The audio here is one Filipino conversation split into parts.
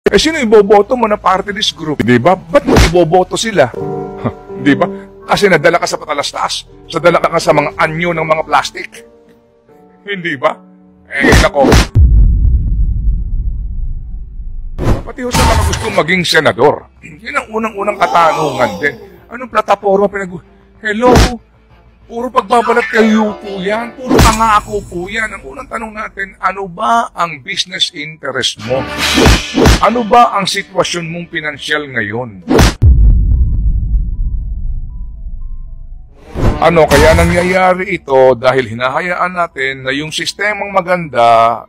Eh, sino iboboto mo na party list group? Di ba? Ba't mo iboboto sila? Di ba? Kasi nadala ka sa patalastas. Sa dala ka sa mga anyo ng mga plastic. Hindi ba? Eh, nako. Pati ho sa mga gustong maging senador. Yun ang unang-unang katanungan din. Anong plataforma Hello? Puro pagbabalat kayo po yan. Puro pangako po yan. Ang unang tanong natin, ano ba ang business interest mo? Ano ba ang sitwasyon mong pinansyal ngayon? Ano kaya nangyayari ito dahil hinahayaan natin na yung sistemang maganda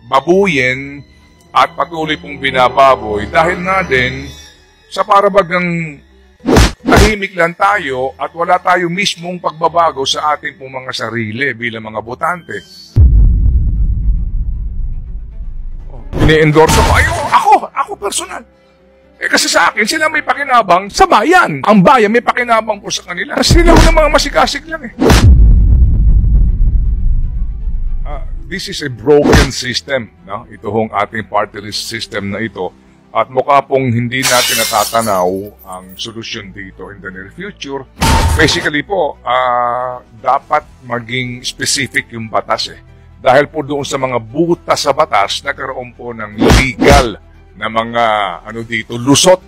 babuyin at patuloy pong binababoy dahil nga din sa parabagang tahimik lang tayo at wala tayo mismong pagbabago sa ating pong mga sarili bilang mga botante. Ini-endorse ko, ako personal. Eh kasi sa akin, sila may pakinabang sa bayan. Ang bayan may pakinabang po sa kanila. Sila ho ng mga masikasik lang eh. This is a broken system. No? Ito hong ating party list system na ito. At mukha pong hindi natin natatanaw ang solusyon dito in the near future. Basically po, dapat maging specific yung batas eh. Dahil po doon sa mga butas sa batas, nagkaroon po ng legal na mga lusot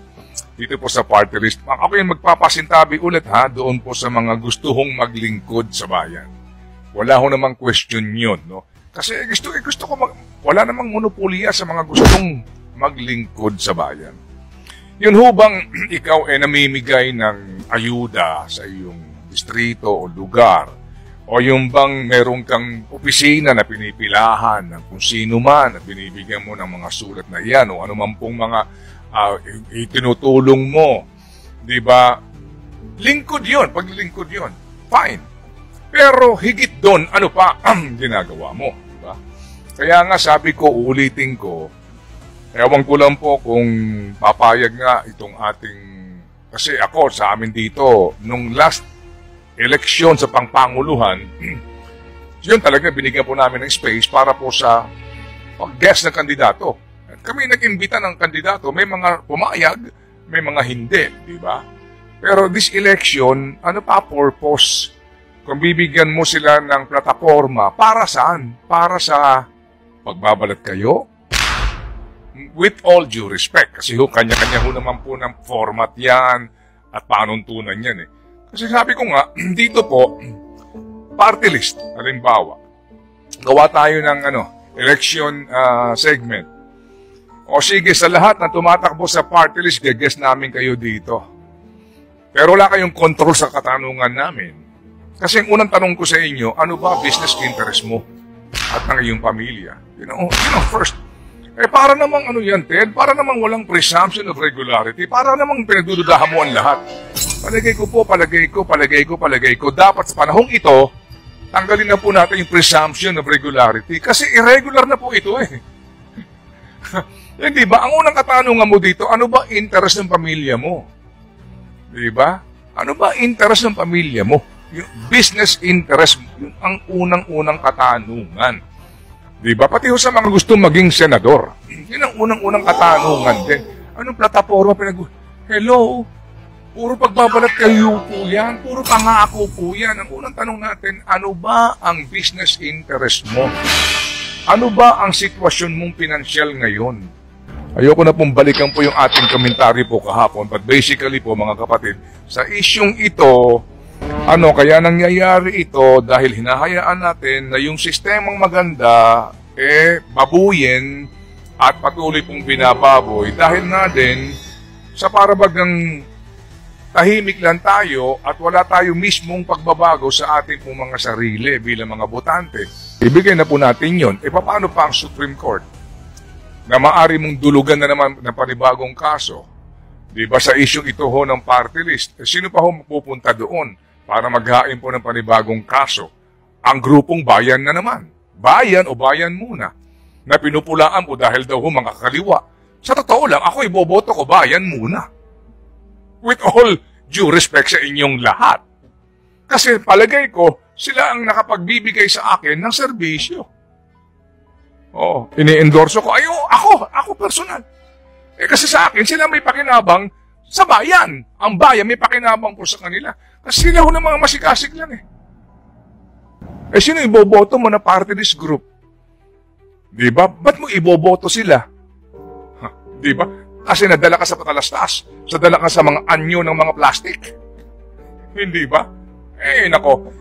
dito po sa party list. Ako yung magpapasintabi ulit doon po sa mga gusto hong maglingkod sa bayan. Wala ho namang question yun, no? Kasi gusto ko wala namang monopolya sa mga gustong maglingkod sa bayan. Yun ho bang ikaw namimigay ng ayuda sa iyong distrito o lugar? O yung bang meron kang opisina na pinipilahan ng kung sino man at binibigyan mo ng mga sulat na iyan o anuman pong mga itinutulong mo? Diba? Lingkod yun. Paglingkod yun. Fine. Pero higit doon, ano pa ang ginagawa mo? Diba? Kaya nga sabi ko, uulitin ko, ewan ko lang po kung papayag nga itong ating... Kasi ako, sa amin dito, nung last eleksyon sa pangpanguluhan, yun talaga binigyan po namin ng space para po sa pag-guest ng kandidato. At kami nag-imbita ng kandidato, may mga pumayag, may mga hindi, di ba? Pero this election, ano pa purpose? Kung bibigyan mo sila ng plataforma, para saan? Para sa pagbabalat kayo? With all due respect, kasi kanya-kanya naman po ng format yan at panuntunan yan eh. Kasi sabi ko nga, dito po, party list, halimbawa, gawa tayo ng election segment. O sige, sa lahat na tumatakbo sa party list, gagas namin kayo dito. Pero wala kayong control sa katanungan namin. Kasi ang unang tanong ko sa inyo, ano ba business interest mo at ng iyong pamilya? You know, first, para namang yan, Ted? Para namang walang presumption of regularity. Para namang pinagdududahan mo ang lahat. Palagay ko. Dapat sa panahong ito, tanggalin na po natin yung presumption of regularity. Kasi irregular na po ito eh. Hindi ba? Ang unang katanungan mo dito, ano ba interest ng pamilya mo? Di ba? Ano ba interest ng pamilya mo? Yung business interest, yun ang unang-unang katanungan. Diba? Pati ho sa mga gustong maging senador. Yun ang unang-unang katanungan din. Anong plataforma Hello? Puro pagbabalat kayo po yan. Puro pangako po yan. Ang unang tanong natin, ano ba ang business interest mo? Ano ba ang sitwasyon mong pinansyal ngayon? Ayoko na pong balikan po yung ating komentary po kahapon. But basically po mga kapatid, sa isyong ito, kaya nangyayari ito dahil hinahayaan natin na yung sistemang maganda babuyin at patuloy pong binababoy dahil nga din sa parabagang tahimik lang tayo at wala tayo mismong pagbabago sa ating pong mga sarili bilang mga botante. Ibigay na po natin yun. Paano pa ang Supreme Court na maaari mong dulugan na naman ng panibagong kaso? Diba sa isyong ito ho ng party list? Sino pa ho pupunta doon para maghain po ng panibagong kaso? Ang grupong bayan na naman. Bayan o bayan muna. Na pinupulaan po dahil daw ho mga kaliwa. Sa totoo lang, ako iboboto ko bayan muna. With all due respect sa inyong lahat. Kasi palagay ko, sila ang nakapagbibigay sa akin ng serbisyo. Ini-endorso ko. Ako personal. Kasi sa akin, sila may pakinabang sa bayan. Ang bayan may pakinabang po sa kanila. Kasi sila ho ng mga masikasig lang eh. Sino iboboto mo na party list group? Di ba? Ba't mo iboboto sila? Di ba? Kasi nadala ka sa patalastas. Sadala ka sa mga anyo ng mga plastic. Hindi ba? Nako.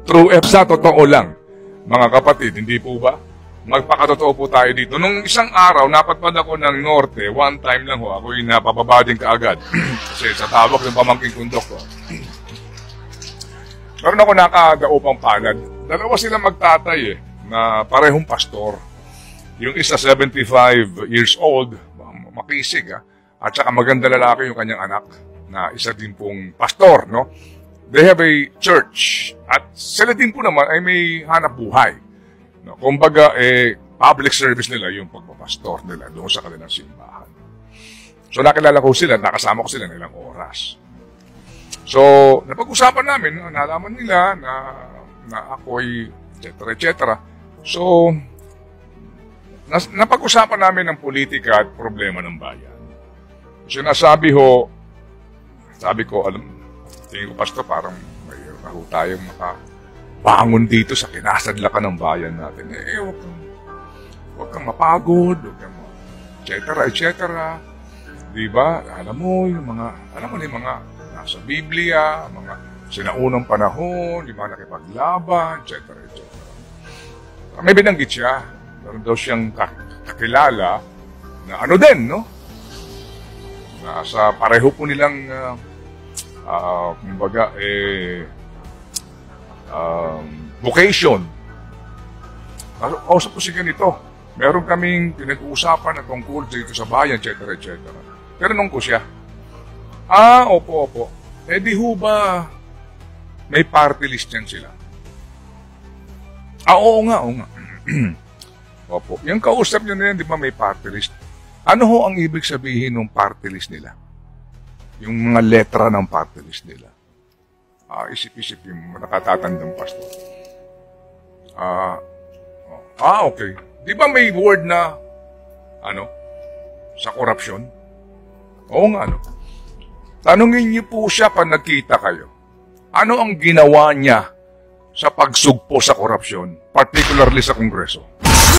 True F sa totoo lang. Mga kapatid, hindi po ba? Magpakatotoo po tayo dito. Nung isang araw, napadpad ako ng Norte. One time lang ho. Ako'y napababa din kaagad. Kasi sa tawag ng pamangking kundok ko. Meron ako nakadaupang palad. Dalawa sila magtatay na parehong pastor. Yung isa 75 years old, makisig at saka maganda lalaki yung kanyang anak na isa din pong pastor, no? They have a church at sila din po naman ay may hanap buhay. No? Kumbaga, public service nila yung pagpapastor nila doon sa kanilang simbahan. So nakilala ko sila, nakasama ko sila ng ilang oras. So, napag-usapan namin, nalaman nila na ako'y etc. So, napag-usapan namin ng politika at problema ng bayan. So, sabi ko, tingin ko, Pastor, parang mayroon ako tayong makabangon dito sa kinasadlakan ng bayan natin. Huwag kang mapagod, huwag kang etc. Diba? Alam mo yung mga nasa Biblia, mga sinaunang panahon, di ba nakipaglaban, etc. May binanggit siya. Meron daw siyang kakilala na ano din, no? Nasa pareho po nilang, kumbaga, vocation. Kausap po siya ganito. Meron kaming pinag-uusapan na tungkol dito sa bayan, etc. Pero nung ko siya, opo. Di ho ba may party list yan sila? Oo nga. Opo. Yung kausap nyo na yan, di ba may party list? Ano ho ang ibig sabihin ng party list nila? Yung mga letra ng party list nila. Isip-isip yung nakatatandang pastor. Okay. Di ba may word na, sa korupsyon? Oo nga, Tanungin niyo po siya pag nagkita kayo. Ano ang ginawa niya sa pagsugpo sa korupsyon, particularly sa Kongreso?